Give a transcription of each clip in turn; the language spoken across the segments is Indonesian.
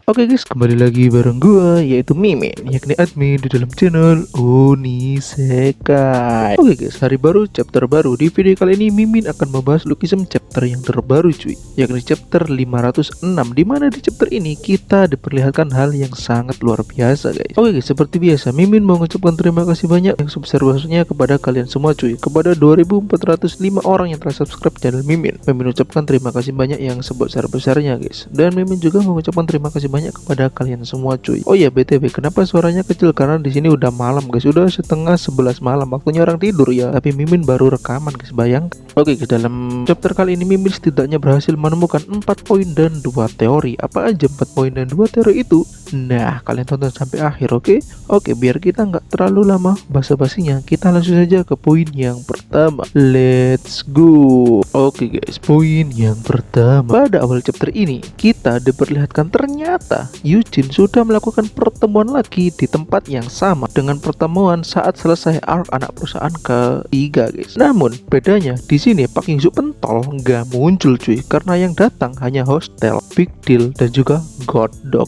Oke guys, kembali lagi bareng gua yaitu Mimin, yakni admin di dalam channel Onisekai. Oke guys, hari baru, chapter baru. Di video kali ini Mimin akan membahas Lookism chapter yang terbaru cuy, yakni chapter 506, dimana di chapter ini kita diperlihatkan hal yang sangat luar biasa guys. Oke guys, seperti biasa Mimin mau mengucapkan terima kasih banyak yang sebesar-besarnya kepada kalian semua cuy, kepada 2405 orang yang telah subscribe channel Mimin. Mimin ucapkan terima kasih banyak yang sebesar-besarnya guys. Dan Mimin juga mengucapkan terima kasih banyak kepada kalian semua cuy. Oh ya BTW, kenapa suaranya kecil? Karena di sini udah malam guys, udah setengah 11 malam, waktunya orang tidur ya. Tapi Mimin baru rekaman guys, bayangkan. Oke guys, dalam chapter kali ini Mimin setidaknya berhasil menemukan 4 poin dan 2 teori. Apa aja 4 poin dan 2 teori itu? Nah, kalian tonton sampai akhir, oke? Oke, biar kita nggak terlalu lama basa-basinya, kita langsung saja ke poin yang pertama. Let's go. Oke guys, poin yang pertama. Pada awal chapter ini, kita diperlihatkan ternyata Eugene sudah melakukan pertemuan lagi di tempat yang sama dengan pertemuan saat selesai arc anak perusahaan ketiga guys. Namun, bedanya di sini Pak Yingsu pentol nggak muncul cuy, karena yang datang hanya Hostel, Big Deal, dan juga God Dog.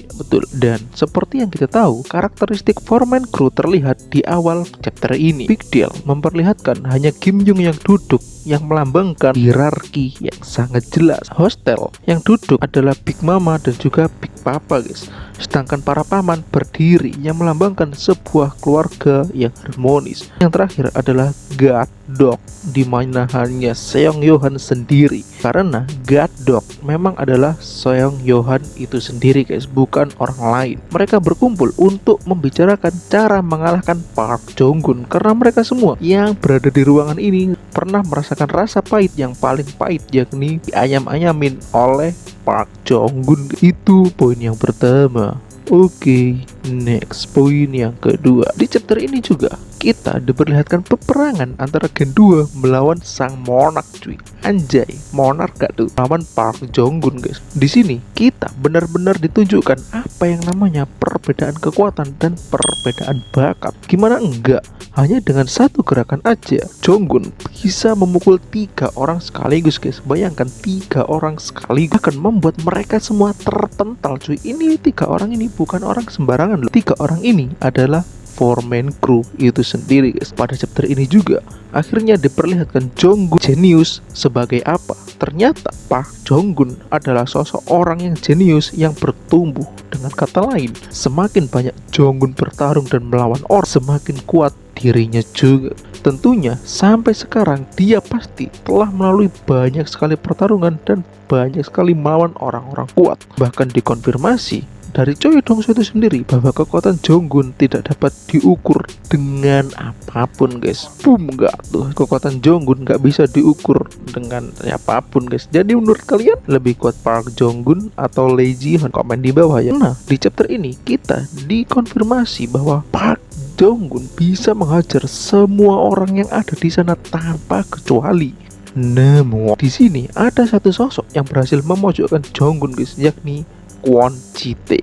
Ya, betul. Dan seperti yang kita tahu, karakteristik foreman crew terlihat di awal chapter ini. Big Deal memperlihatkan hanya Kim Young yang duduk, yang melambangkan hierarki yang sangat jelas. Hostel yang duduk adalah Big Mama dan juga Big Papa guys. Sedangkan para paman berdiri yang melambangkan sebuah keluarga yang harmonis. Yang terakhir adalah God Dog, di mana hanya Seong Yohan sendiri. Karena God Dog memang adalah Seong Yohan itu sendiri guys, bukan orang lain. Mereka berkumpul untuk membicarakan cara mengalahkan Park Jong-gun, karena mereka semua yang berada di ruangan ini pernah merasakan rasa pahit yang paling pahit, yakni diayam-ayamin oleh Park Jong-gun. Itu poin yang pertama. Oke, next poin yang kedua. Di chapter ini juga kita diperlihatkan peperangan antara Gen 2 melawan sang monark cuy. Anjay, monark gak tuh? Lawan Park Jong-gun guys. Di sini kita benar-benar ditunjukkan apa yang namanya perbedaan kekuatan dan perbedaan bakat. Gimana enggak? Hanya dengan satu gerakan aja Jong-gun bisa memukul 3 orang sekaligus guys. Bayangkan 3 orang sekaligus, akan membuat mereka semua terpental cuy. Ini 3 orang ini bukan orang sembarangan loh. 3 orang ini adalah foreman crew itu sendiri guys. Pada chapter ini juga akhirnya diperlihatkan Jong-gun jenius sebagai apa? Ternyata Park Jong-gun adalah sosok orang yang jenius yang bertumbuh. Dengan kata lain, semakin banyak Jong-gun bertarung dan melawan orang, semakin kuat dirinya juga. Tentunya sampai sekarang dia pasti telah melalui banyak sekali pertarungan dan banyak sekali melawan orang-orang kuat. Bahkan dikonfirmasi dari Choi Dong-soo itu sendiri bahwa kekuatan Jong-gun tidak dapat diukur dengan apapun guys. Boom, enggak tuh, kekuatan Jong-gun nggak bisa diukur dengan apapun guys. Jadi menurut kalian lebih kuat Park Jong-gun atau Lee Ji-hoon? Komen di bawah ya. Nah, di chapter ini kita dikonfirmasi bahwa Park Jong-gun bisa menghajar semua orang yang ada di sana tanpa kecuali. Namun di sini ada satu sosok yang berhasil memojokkan Jong-gun guys, yakni Kwon Ji-tae.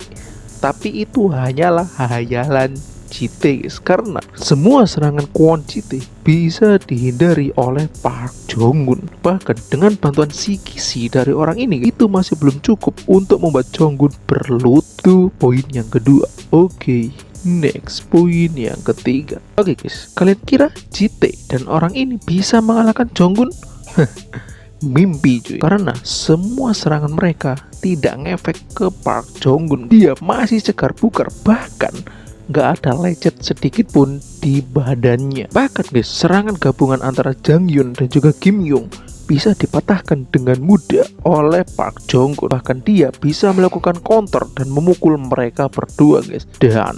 Tapi itu hanyalah hayalan Ji-tae guys, karena semua serangan Kwon Ji-tae bisa dihindari oleh Park Jong-gun. Bahkan dengan bantuan Shikishii dari orang ini, itu masih belum cukup untuk membuat Jong-gun berlutut. Poin yang kedua. Oke, next poin yang ketiga. Oke guys, kalian kira Ji-tae dan orang ini bisa mengalahkan Jong-gun? Mimpi cuy, karena semua serangan mereka tidak ngefek ke Park Jong-gun. Dia masih segar bugar, bahkan gak ada lecet sedikit pun di badannya. Bahkan guys, serangan gabungan antara Jang Yun dan juga Kim Young bisa dipatahkan dengan mudah oleh Park Jong-gun. Bahkan dia bisa melakukan counter dan memukul mereka berdua guys. Dan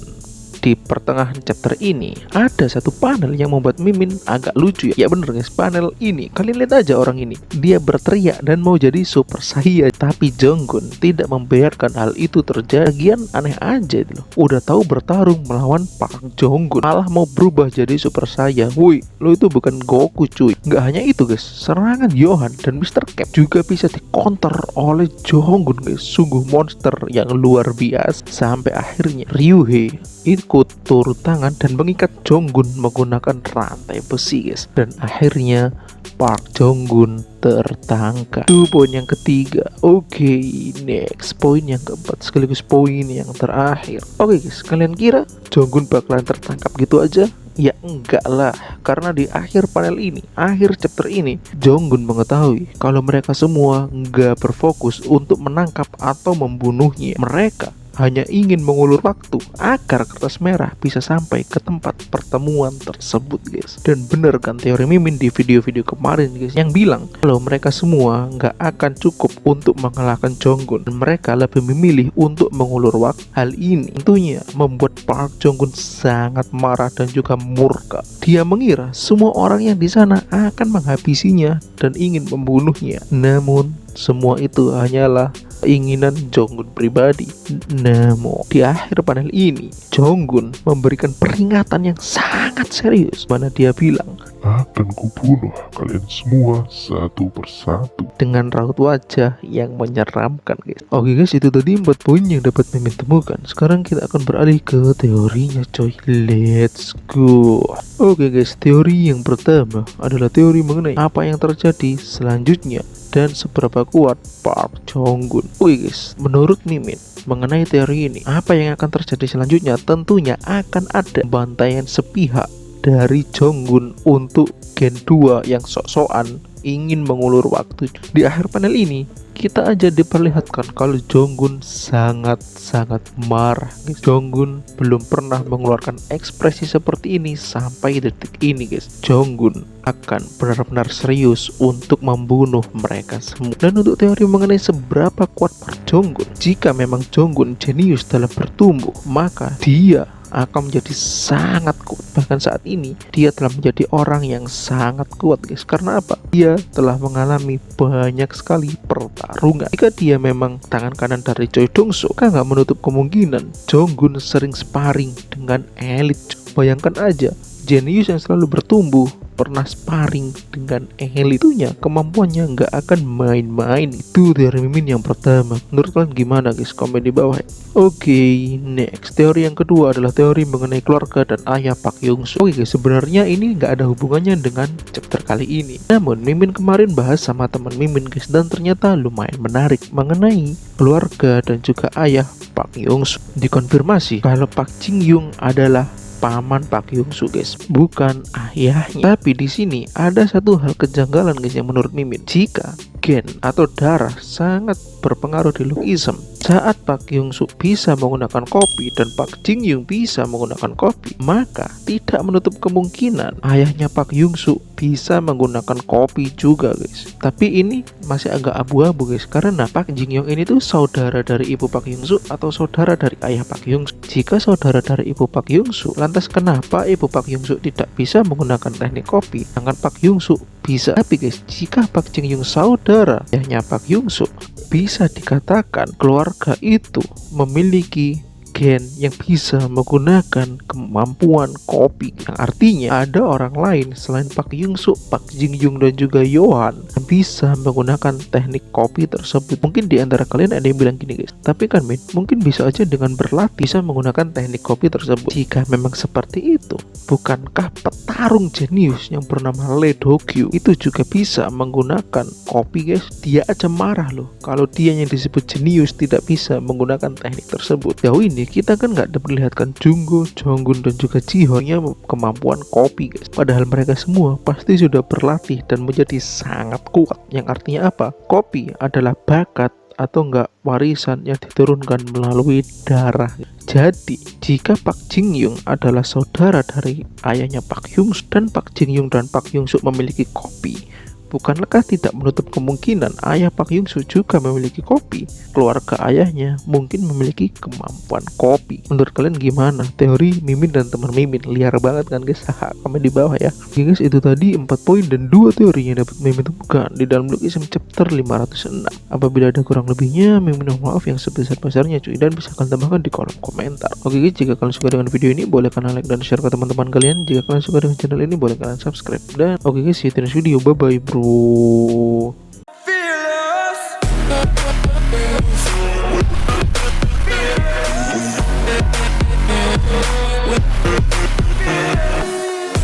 di pertengahan chapter ini ada satu panel yang membuat Mimin agak lucu ya. Ya bener guys, panel ini kalian lihat aja, orang ini dia berteriak dan mau jadi Super Saiyan, tapi Jong-gun tidak membiarkan hal itu terjadi. Lagian aneh aja loh, udah tahu bertarung melawan Park Jong-gun malah mau berubah jadi Super Saiyan. Woi, lo itu bukan Goku cuy. Nggak hanya itu guys, serangan Yohan dan Mr. Cap juga bisa dikonter oleh Jong-gun guys. Sungguh monster yang luar biasa. Sampai akhirnya Ryuhei ikut turun tangan dan mengikat Jong-gun menggunakan rantai besi guys. Dan akhirnya Park Jong-gun tertangkap. Itu poin yang ketiga. Oke, next poin yang keempat sekaligus poin yang terakhir. Oke guys, kalian kira Jong-gun bakalan tertangkap gitu aja? Ya enggak lah, karena di akhir panel ini, akhir chapter ini, Jong-gun mengetahui kalau mereka semua nggak berfokus untuk menangkap atau membunuhnya. Mereka hanya ingin mengulur waktu agar kertas merah bisa sampai ke tempat pertemuan tersebut guys. Dan bener kan teori Mimin di video-video kemarin guys, yang bilang kalau mereka semua nggak akan cukup untuk mengalahkan Jong-gun, dan mereka lebih memilih untuk mengulur waktu. Hal ini tentunya membuat Park Jong-gun sangat marah dan juga murka. Dia mengira semua orang yang di sana akan menghabisinya dan ingin membunuhnya. Namun semua itu hanyalah keinginan Jong-gun pribadi. Namun di akhir panel ini, Jong-gun memberikan peringatan yang sangat serius, mana dia bilang, akan kubunuh kalian semua satu persatu, dengan raut wajah yang menyeramkan guys. Oke guys, itu tadi 4 poin yang dapat Mimin temukan. Sekarang kita akan beralih ke teorinya coy. Let's go. Oke guys, teori yang pertama adalah teori mengenai apa yang terjadi selanjutnya dan seberapa kuat Park Jong-gun. Oke guys, menurut Mimin mengenai teori ini, apa yang akan terjadi selanjutnya tentunya akan ada bantaian sepihak dari Jong-gun untuk Gen 2 yang sok-sokan ingin mengulur waktu. Di akhir panel ini kita aja diperlihatkan kalau Jong-gun sangat-sangat marah. Jong-gun belum pernah mengeluarkan ekspresi seperti ini sampai detik ini guys. Jong-gun akan benar-benar serius untuk membunuh mereka semua. Dan untuk teori mengenai seberapa kuat Park Jong-gun, jika memang Jong-gun jenius dalam bertumbuh, maka dia akan menjadi sangat kuat. Bahkan saat ini dia telah menjadi orang yang sangat kuat guys. Karena apa? Dia telah mengalami banyak sekali pertarungan. Jika dia memang tangan kanan dari Choi Dong-soo, kan nggak menutup kemungkinan Jong-gun sering sparring dengan elit. Bayangkan aja, jenius yang selalu bertumbuh pernah sparring dengan elitunya, kemampuannya nggak akan main-main. Itu teori Mimin yang pertama. Menurut kalian gimana guys? Komen di bawah ya. Oke, next teori yang kedua adalah teori mengenai keluarga dan ayah Park Young-soo. Oke guys, sebenarnya ini nggak ada hubungannya dengan chapter kali ini. Namun Mimin kemarin bahas sama teman Mimin guys, dan ternyata lumayan menarik mengenai keluarga dan juga ayah Park Young-soo. Dikonfirmasi kalau Park Jin-young adalah paman Park Young-soo guys, bukan ayahnya. Tapi di sini ada satu hal kejanggalan guys yang menurut Mimin. Jika gen atau darah sangat berpengaruh di Lookism, saat Park Young-soo bisa menggunakan kopi dan Park Jin-young bisa menggunakan kopi, maka tidak menutup kemungkinan ayahnya Park Young-soo bisa menggunakan kopi juga guys. Tapi ini masih agak abu-abu guys, karena Park Jin-young ini tuh saudara dari ibu Park Young-soo atau saudara dari ayah Park Young-soo. Jika saudara dari ibu Park Young-soo, lantas kenapa ibu Park Young-soo tidak bisa menggunakan teknik kopi, sedangkan Park Young-soo bisa? Tapi guys, jika Park Jin-young saudara ayahnya Park Young-soo, bisa dikatakan keluarga itu memiliki gen yang bisa menggunakan kemampuan kopi, yang artinya ada orang lain selain Park Young-soo, Park Jin-young dan juga Yohan yang bisa menggunakan teknik kopi tersebut. Mungkin di antara kalian ada yang bilang gini guys, tapi kan Min, mungkin bisa aja dengan berlatih bisa menggunakan teknik kopi tersebut. Jika memang seperti itu, bukankah petarung jenius yang bernama Lee Do-kyu itu juga bisa menggunakan kopi guys? Dia aja marah loh kalau dia yang disebut jenius tidak bisa menggunakan teknik tersebut. Jauh ini kita kan nggak diperlihatkan Junggo, Jonggun dan juga Jihon yang kemampuan kopi guys. Padahal mereka semua pasti sudah berlatih dan menjadi sangat kuat. Yang artinya apa? Kopi adalah bakat atau enggak warisan yang diturunkan melalui darah. Jadi jika Park Jin-young adalah saudara dari ayahnya Park Young-soo dan Park Jin-young dan Park Young-soo memiliki kopi, bukankah tidak menutup kemungkinan ayah Park Young-soo juga memiliki kopi? Keluarga ayahnya mungkin memiliki kemampuan kopi. Menurut kalian gimana? Teori Mimin dan teman Mimin liar banget kan guys? Haha, komen di bawah ya. Oke guys, itu tadi 4 poin dan 2 teori yang dapat Mimin temukan di dalam Lookism chapter 506. Apabila ada kurang lebihnya, Mimin mohon maaf yang sebesar-besarnya cuy, dan bisa kalian tambahkan di kolom komentar. Oke guys, jika kalian suka dengan video ini, boleh kalian like dan share ke teman-teman kalian. Jika kalian suka dengan channel ini, boleh kalian subscribe. Dan oke guys, see you in the next video. Bye bye bro.